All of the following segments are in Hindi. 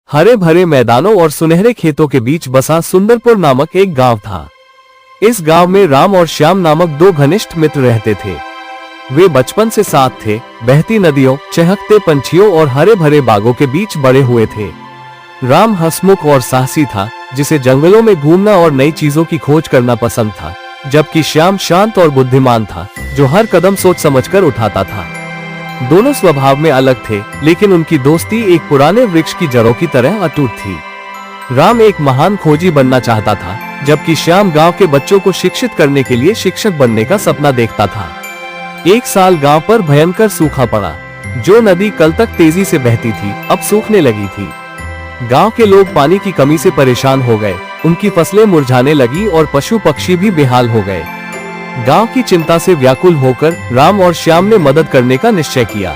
हरे भरे मैदानों और सुनहरे खेतों के बीच बसा सुंदरपुर नामक एक गांव था। इस गांव में राम और श्याम नामक दो घनिष्ठ मित्र रहते थे। वे बचपन से साथ थे, बहती नदियों, चहकते पंछियों और हरे भरे बागों के बीच बड़े हुए थे। राम हंसमुख और साहसी था, जिसे जंगलों में घूमना और नई चीजों की खोज करना पसंद था, जबकि श्याम शांत और बुद्धिमान था, जो हर कदम सोच समझकर उठाता था। दोनों स्वभाव में अलग थे, लेकिन उनकी दोस्ती एक पुराने वृक्ष की जड़ों की तरह अटूट थी। राम एक महान खोजी बनना चाहता था, जबकि श्याम गांव के बच्चों को शिक्षित करने के लिए शिक्षक बनने का सपना देखता था। एक साल गांव पर भयंकर सूखा पड़ा। जो नदी कल तक तेजी से बहती थी, अब सूखने लगी थी। गांव के लोग पानी की कमी से परेशान हो गए, उनकी फसलें मुरझाने लगी और पशु पक्षी भी बेहाल हो गए। गांव की चिंता से व्याकुल होकर राम और श्याम ने मदद करने का निश्चय किया।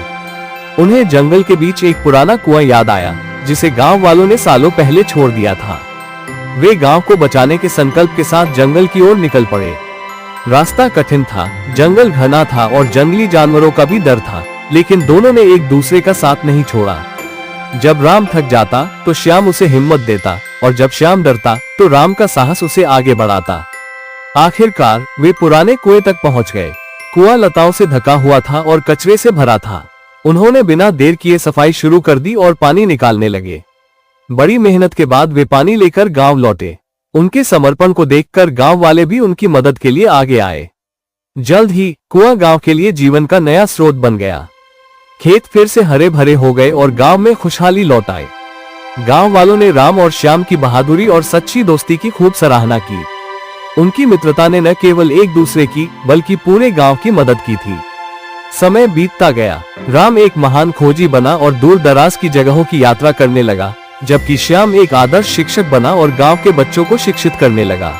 उन्हें जंगल के बीच एक पुराना कुआं याद आया, जिसे गांव वालों ने सालों पहले छोड़ दिया था। वे गांव को बचाने के संकल्प के साथ जंगल की ओर निकल पड़े। रास्ता कठिन था, जंगल घना था और जंगली जानवरों का भी डर था, लेकिन दोनों ने एक दूसरे का साथ नहीं छोड़ा। जब राम थक जाता तो श्याम उसे हिम्मत देता, और जब श्याम डरता तो राम का साहस उसे आगे बढ़ाता। आखिरकार वे पुराने कुएं तक पहुंच गए। कुआं लताओं से ढका हुआ था और कचरे से भरा था। उन्होंने बिना देर किए सफाई शुरू कर दी और पानी निकालने लगे। बड़ी मेहनत के बाद वे पानी लेकर गांव लौटे। उनके समर्पण को देखकर गांव वाले भी उनकी मदद के लिए आगे आए। जल्द ही कुआं गांव के लिए जीवन का नया स्रोत बन गया। खेत फिर से हरे भरे हो गए और गांव में खुशहाली लौट आई। गांव वालों ने राम और श्याम की बहादुरी और सच्ची दोस्ती की खूब सराहना की। उनकी मित्रता ने न केवल एक दूसरे की, बल्कि पूरे गांव की मदद की थी। समय बीतता गया। राम एक महान खोजी बना और दूर दराज की जगहों की यात्रा करने लगा, जबकि श्याम एक आदर्श शिक्षक बना और गांव के बच्चों को शिक्षित करने लगा।